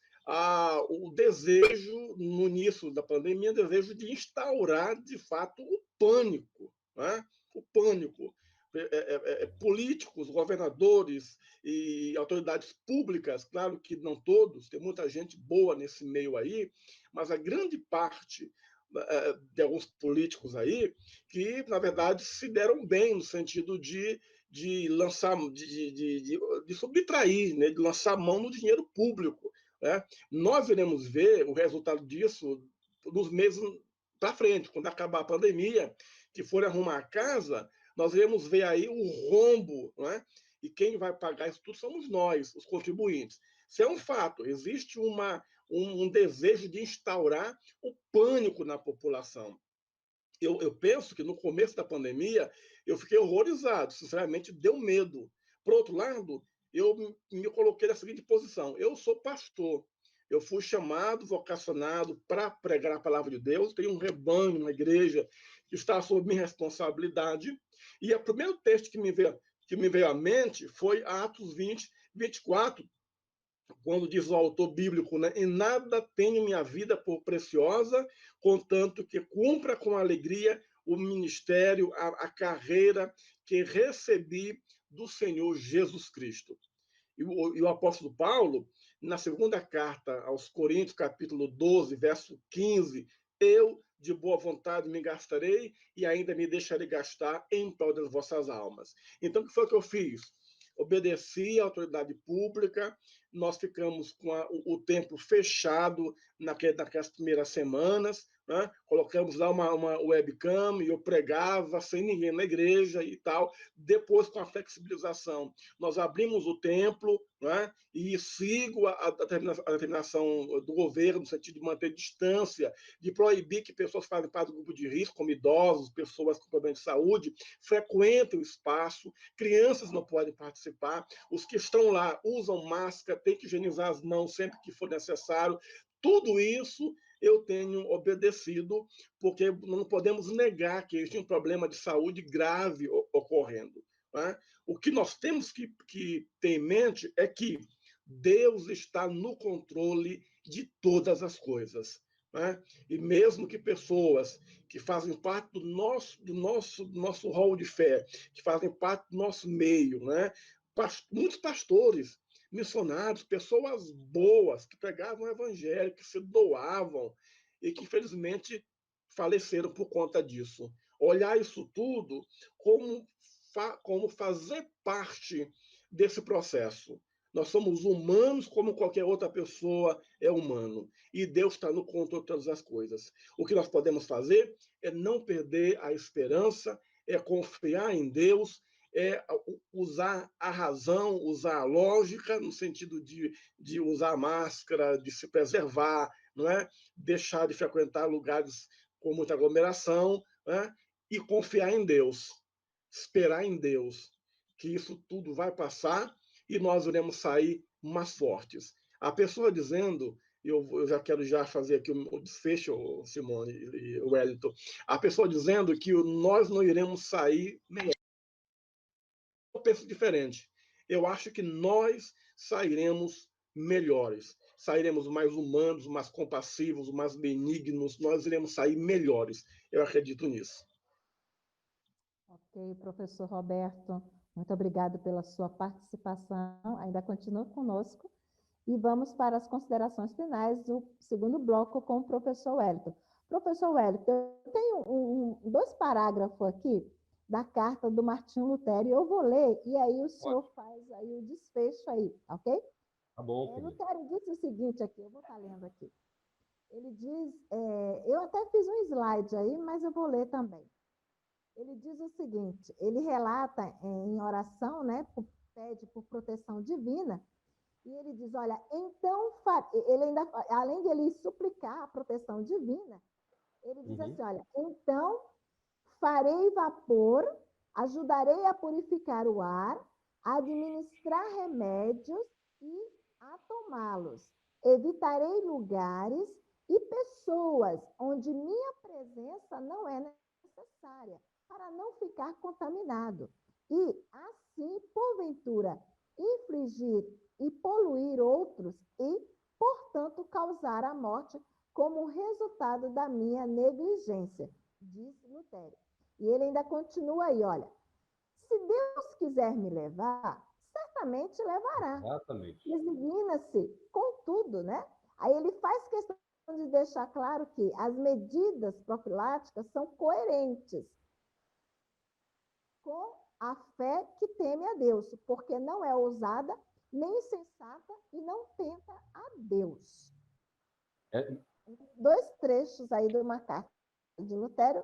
o desejo, no início da pandemia, o desejo de instaurar, de fato, o pânico. Né? O pânico. Políticos, governadores e autoridades públicas, claro que não todos, tem muita gente boa nesse meio aí, mas a grande parte de alguns políticos aí que, na verdade, se deram bem no sentido de lançar, de subtrair, né, de lançar mão no dinheiro público. Né? Nós iremos ver o resultado disso nos meses para frente, quando acabar a pandemia, que forem arrumar a casa, nós iremos ver aí o rombo, né? E quem vai pagar isso tudo somos nós, os contribuintes. Isso é um fato, existe um desejo de instaurar o pânico na população. Eu penso que no começo da pandemia eu fiquei horrorizado, sinceramente deu medo. Por outro lado, eu me coloquei na seguinte posição: eu sou pastor, eu fui chamado, vocacionado para pregar a palavra de Deus, tenho um rebanho na igreja que está sob minha responsabilidade, e o primeiro texto que me veio à mente foi Atos 20, 24, quando diz o autor bíblico, né? Em nada tenho minha vida por preciosa, contanto que cumpra com alegria o ministério, a carreira que recebi do Senhor Jesus Cristo. E o apóstolo Paulo, na segunda carta aos Coríntios, capítulo 12, verso 15, eu de boa vontade me gastarei e ainda me deixarei gastar em prol das vossas almas. Então, o que foi que eu fiz? Obedeci à autoridade pública, nós ficamos com o templo fechado naquelas primeiras semanas, né? Colocamos lá uma webcam e eu pregava sem ninguém na igreja e tal. Depois, com a flexibilização, nós abrimos o templo, né? E sigo a determinação do governo no sentido de manter distância, de proibir que pessoas que fazem parte do grupo de risco, como idosos, pessoas com problemas de saúde, frequentem o espaço, crianças não podem participar, os que estão lá usam máscara, têm que higienizar as mãos sempre que for necessário. Tudo isso eu tenho obedecido, porque não podemos negar que existe um problema de saúde grave ocorrendo. Né? O que nós temos que ter em mente é que Deus está no controle de todas as coisas. Né? E mesmo que pessoas que fazem parte do nosso hall de fé, que fazem parte do nosso meio, né? Muitos pastores, missionários, pessoas boas que pregavam o evangelho, que se doavam e que, infelizmente, faleceram por conta disso. Olhar isso tudo como fazer parte desse processo. Nós somos humanos como qualquer outra pessoa é humano. E Deus está no controle de todas as coisas. O que nós podemos fazer é não perder a esperança, é confiar em Deus, é usar a razão, usar a lógica, no sentido de usar máscara, de se preservar, não é? Deixar de frequentar lugares com muita aglomeração, né? E confiar em Deus, esperar em Deus, que isso tudo vai passar e nós iremos sair mais fortes. A pessoa dizendo, eu já quero fazer aqui o desfecho, Simone e Wellington, a pessoa dizendo que nós não iremos sair melhor. Eu penso diferente. Eu acho que nós sairemos melhores. Sairemos mais humanos, mais compassivos, mais benignos. Nós iremos sair melhores. Eu acredito nisso. Ok, professor Roberto, muito obrigado pela sua participação. Ainda continua conosco. E vamos para as considerações finais do segundo bloco com o professor Wellington. Professor Wellington, eu tenho dois parágrafos aqui da carta do Martinho Lutero, e eu vou ler, e aí o senhor faz aí o desfecho aí, ok? Tá bom. Lutero disse o seguinte aqui, eu vou estar lendo aqui. Ele diz, eu até fiz um slide aí, mas eu vou ler também. Ele diz o seguinte, ele relata em oração, né, pede por proteção divina, e ele diz, olha, então, ele ainda, além de ele suplicar a proteção divina, ele diz assim, olha, então farei vapor, ajudarei a purificar o ar, administrar remédios e a tomá-los. Evitarei lugares e pessoas onde minha presença não é necessária, para não ficar contaminado. E, assim, porventura, infligir e poluir outros e, portanto, causar a morte como resultado da minha negligência, diz Lutero. E ele ainda continua aí, olha, se Deus quiser me levar, certamente levará. Exatamente. Resigna-se com tudo, né? Aí ele faz questão de deixar claro que as medidas profiláticas são coerentes com a fé que teme a Deus, porque não é ousada, nem insensata e não tenta a Deus. Dois trechos aí de uma carta de Lutero,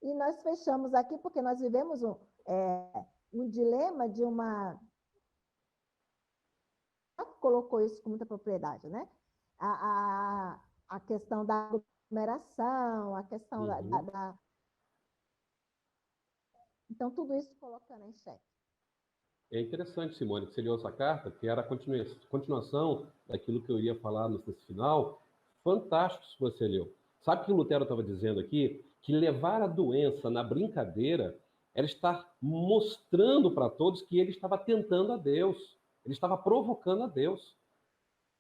e nós fechamos aqui, porque nós vivemos um dilema de uma... colocou isso com muita propriedade, né? A questão da aglomeração, a questão da... Então, tudo isso colocando em xeque. É interessante, Simone, que você leu essa carta, que era a continuação daquilo que eu iria falar nesse final. Fantástico se você leu. Sabe o que o Lutero estava dizendo aqui? Que levar a doença na brincadeira era estar mostrando para todos que ele estava tentando a Deus. Ele estava provocando a Deus.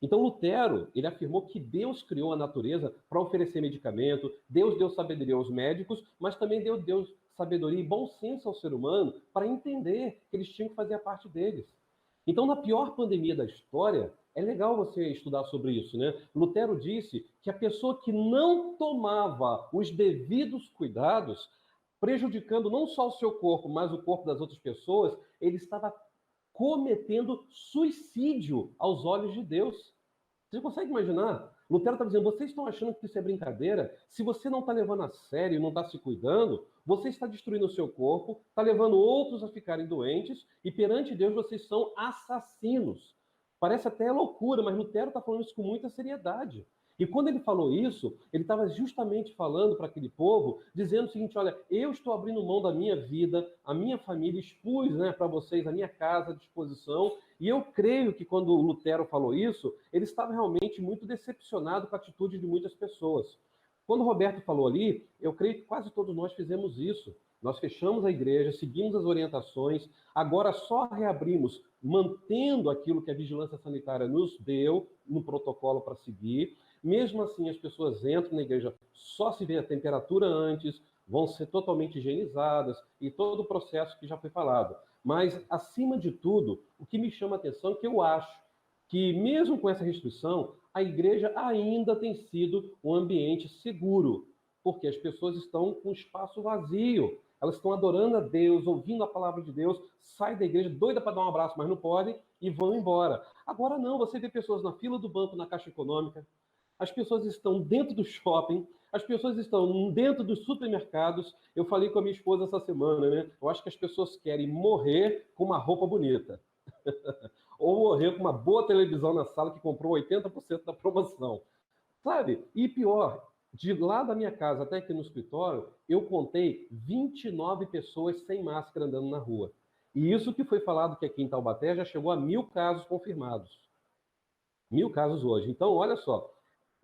Então, Lutero, ele afirmou que Deus criou a natureza para oferecer medicamento, Deus deu sabedoria aos médicos, mas também deu sabedoria e bom senso ao ser humano para entender que eles tinham que fazer a parte deles. Então, na pior pandemia da história, é legal você estudar sobre isso, né? Lutero disse que a pessoa que não tomava os devidos cuidados, prejudicando não só o seu corpo, mas o corpo das outras pessoas, ele estava cometendo suicídio aos olhos de Deus. Você consegue imaginar? Lutero está dizendo, vocês estão achando que isso é brincadeira? Se você não está levando a sério e não está se cuidando, você está destruindo o seu corpo, está levando outros a ficarem doentes, e perante Deus vocês são assassinos. Parece até loucura, mas Lutero está falando isso com muita seriedade. E quando ele falou isso, ele estava justamente falando para aquele povo, dizendo o seguinte, olha, eu estou abrindo mão da minha vida, a minha família, expus, né, para vocês a minha casa à disposição, e eu creio que quando Lutero falou isso, ele estava realmente muito decepcionado com a atitude de muitas pessoas. Quando o Roberto falou ali, eu creio que quase todos nós fizemos isso. Nós fechamos a igreja, seguimos as orientações, agora só reabrimos mantendo aquilo que a vigilância sanitária nos deu no protocolo para seguir. Mesmo assim, as pessoas entram na igreja, só se vê a temperatura antes, vão ser totalmente higienizadas e todo o processo que já foi falado. Mas, acima de tudo, o que me chama a atenção é que eu acho que, mesmo com essa restrição, a igreja ainda tem sido um ambiente seguro, porque as pessoas estão com espaço vazio, elas estão adorando a Deus, ouvindo a palavra de Deus, saem da igreja doida para dar um abraço, mas não pode, e vão embora. Agora não, você vê pessoas na fila do banco, na Caixa Econômica, as pessoas estão dentro do shopping, as pessoas estão dentro dos supermercados. Eu falei com a minha esposa essa semana, né? Eu acho que as pessoas querem morrer com uma roupa bonita. Ou morrer com uma boa televisão na sala que comprou 80% da promoção. Sabe? E pior, de lá da minha casa até aqui no escritório, eu contei 29 pessoas sem máscara andando na rua. E isso que foi falado que aqui em Taubaté já chegou a 1.000 casos confirmados. 1.000 casos hoje. Então, olha só,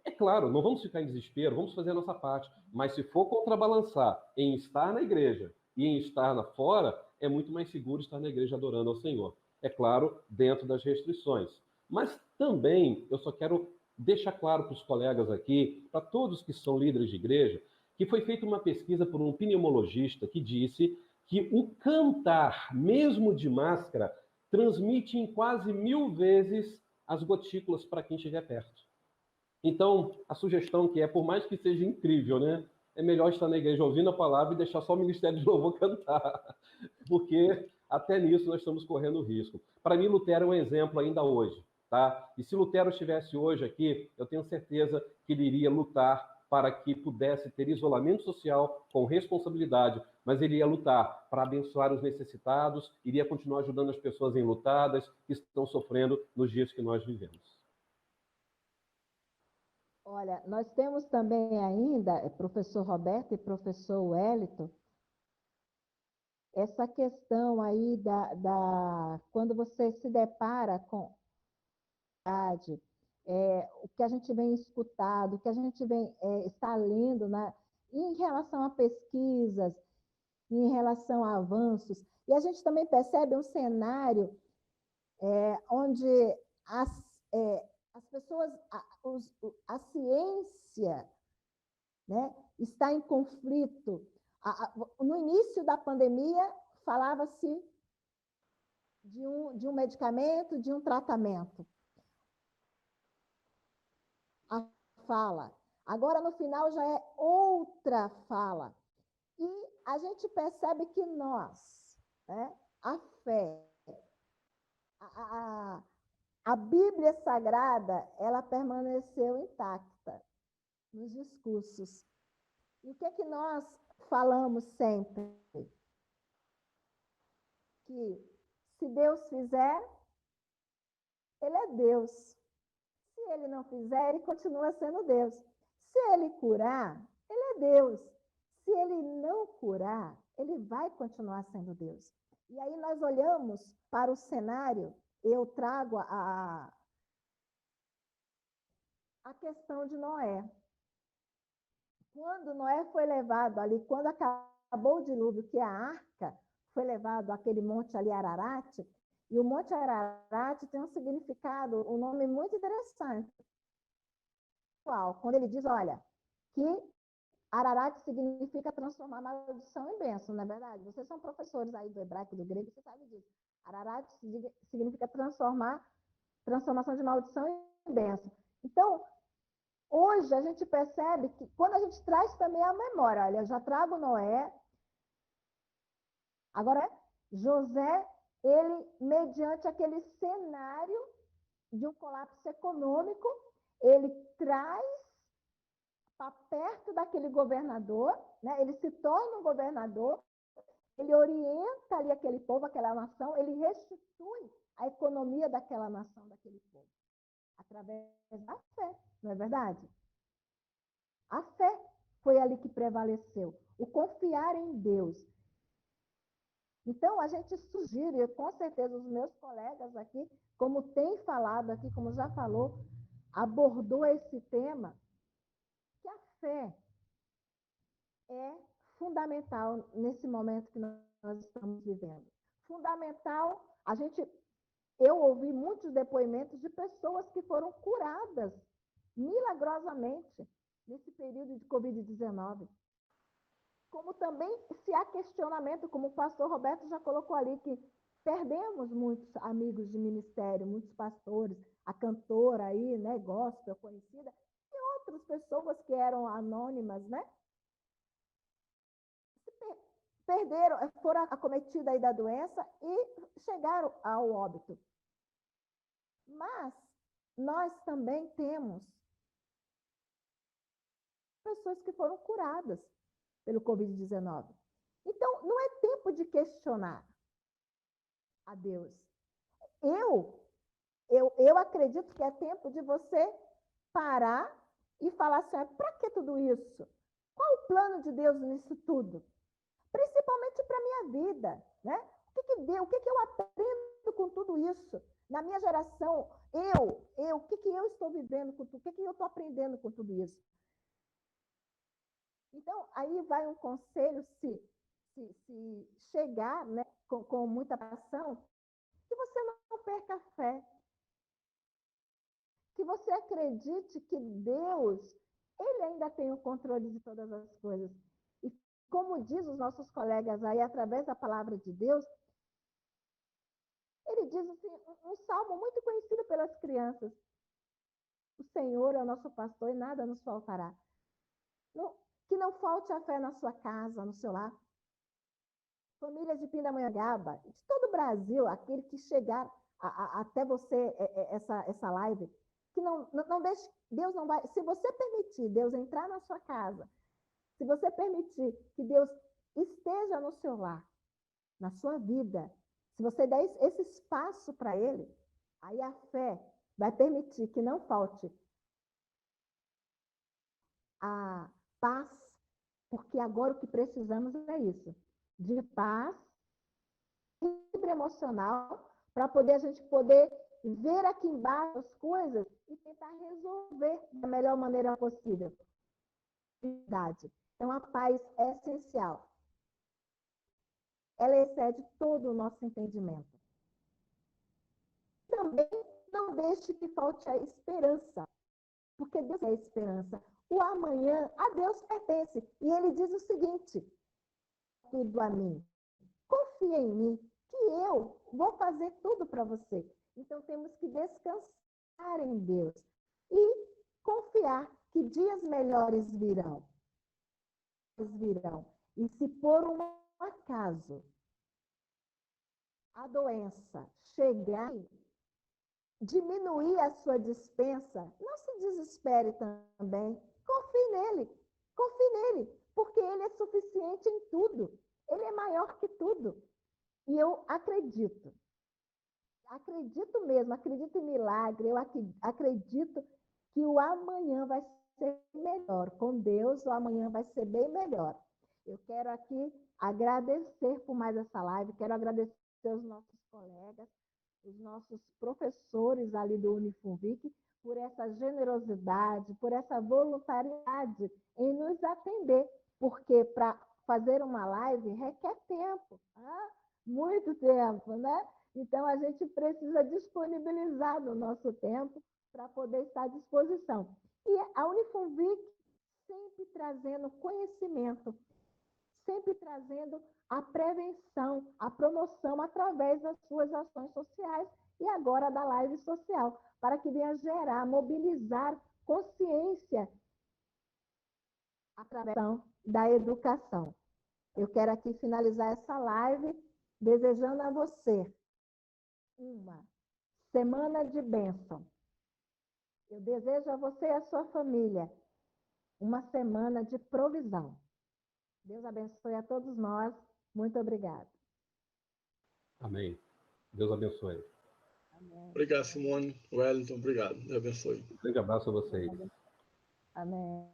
é claro, não vamos ficar em desespero, vamos fazer a nossa parte. Mas se for contrabalançar em estar na igreja e em estar na fora, é muito mais seguro estar na igreja adorando ao Senhor. É claro, dentro das restrições. Mas também, eu só quero deixar claro para os colegas aqui, para todos que são líderes de igreja, que foi feita uma pesquisa por um pneumologista que disse que o cantar, mesmo de máscara, transmite em quase 1.000 vezes as gotículas para quem estiver perto. Então, a sugestão que é, por mais que seja incrível, né? É melhor estar na igreja ouvindo a palavra e deixar só o ministério de louvor cantar. Porque até nisso nós estamos correndo risco. Para mim, Lutero é um exemplo ainda hoje, tá? E se Lutero estivesse hoje aqui, eu tenho certeza que ele iria lutar para que pudesse ter isolamento social com responsabilidade, mas ele ia lutar para abençoar os necessitados, iria continuar ajudando as pessoas enlutadas que estão sofrendo nos dias que nós vivemos. Olha, nós temos também ainda, professor Roberto e professor Wellington, essa questão aí quando você se depara com a verdade, o que a gente vem escutado, o que a gente está lendo em relação a pesquisas, em relação a avanços, e a gente também percebe um cenário onde as, as pessoas, a ciência, né, está em conflito. No início da pandemia, falava-se de um medicamento, de um tratamento. A fala. Agora, no final, já é outra fala. E a gente percebe que nós, né, a fé, a Bíblia Sagrada, ela permaneceu intacta nos discursos. E o que é que nós falamos sempre? Que se Deus fizer, ele é Deus. Se ele não fizer, ele continua sendo Deus. Se ele curar, ele é Deus. Se ele não curar, ele vai continuar sendo Deus. E aí nós olhamos para o cenário, eu trago a questão de Noé. Quando Noé foi levado ali, quando acabou o dilúvio, que a arca foi levado àquele monte ali, Ararat, e o monte Ararat tem um significado, um nome muito interessante. Quando ele diz, olha, que Ararat significa transformar maldição em bênção, não é verdade? Vocês são professores aí do hebraico e do grego, você sabe disso. Ararat significa transformação de maldição em bênção. Então, hoje a gente percebe que quando a gente traz também a memória, olha, eu já trago Noé, agora José, ele, mediante aquele cenário de um colapso econômico, ele traz para perto daquele governador, né? Ele se torna um governador, ele orienta ali aquele povo, aquela nação, ele restitui a economia daquela nação, daquele povo, através da fé, não é verdade? A fé foi ali que prevaleceu, o confiar em Deus. Então, a gente sugere, eu, com certeza os meus colegas aqui, como tem falado aqui, como já falou, abordou esse tema, que a fé é fundamental nesse momento que nós estamos vivendo. Fundamental, eu ouvi muitos depoimentos de pessoas que foram curadas milagrosamente nesse período de Covid-19. Como também se há questionamento, como o pastor Roberto já colocou ali, que perdemos muitos amigos de ministério, muitos pastores, a cantora aí, né, gospel, conhecida, e outras pessoas que eram anônimas, né? Perderam, foram acometidas aí da doença e chegaram ao óbito. Mas nós também temos pessoas que foram curadas pelo Covid-19. Então, não é tempo de questionar a Deus. Eu acredito que é tempo de você parar e falar assim, para que tudo isso? Qual o plano de Deus nisso tudo? Principalmente para a minha vida, né? O que eu aprendo com tudo isso? Na minha geração, o que eu estou vivendo com tudo? O que eu estou aprendendo com tudo isso? Então, aí vai um conselho, se chegar, né, com muita paixão, que você não perca a fé. Que você acredite que Deus, ele ainda tem o controle de todas as coisas. E como diz os nossos colegas aí, através da palavra de Deus, ele diz assim, um salmo muito conhecido pelas crianças. O Senhor é o nosso pastor e nada nos faltará. Que não falte a fé na sua casa, no seu lar. Famílias de Pindamonhangaba, de todo o Brasil, aquele que chegar até você, essa live, que não deixe, Deus não vai, se você permitir Deus entrar na sua casa, se você permitir que Deus esteja no seu lar, na sua vida, se você der esse espaço para Ele, aí a fé vai permitir que não falte a paz, porque agora o que precisamos é isso, de paz equilíbrio emocional para poder a gente poder ver aqui embaixo as coisas e tentar resolver da melhor maneira possível. Então, a paz é essencial. Ela excede todo o nosso entendimento. Também não deixe que falte a esperança, porque Deus é a esperança. O amanhã a Deus pertence. E ele diz o seguinte: tudo a mim. Confia em mim, que eu vou fazer tudo para você. Então temos que descansar em Deus e confiar que dias melhores virão. E se por um acaso a doença chegar e diminuir a sua dispensa, não se desespere também. Confie nele, porque ele é suficiente em tudo. Ele é maior que tudo. E eu acredito mesmo, acredito em milagre, eu acredito que o amanhã vai ser melhor. Com Deus, o amanhã vai ser bem melhor. Eu quero aqui agradecer por mais essa live, quero agradecer aos nossos colegas, os nossos professores ali do Unifunvic, por essa generosidade, por essa voluntariedade em nos atender, porque para fazer uma live requer tempo, muito tempo, né? Então, a gente precisa disponibilizar o nosso tempo para poder estar à disposição. E a Unifunvic sempre trazendo conhecimento, sempre trazendo a prevenção, a promoção através das suas ações sociais e agora da live social, para que venha gerar, mobilizar consciência através da educação. Eu quero aqui finalizar essa live desejando a você uma semana de bênção. Eu desejo a você e a sua família uma semana de provisão. Deus abençoe a todos nós. Muito obrigada. Amém. Deus abençoe. Amém. Obrigado, Simone. Wellington, obrigado. Deus abençoe. Um grande abraço a vocês. Amém.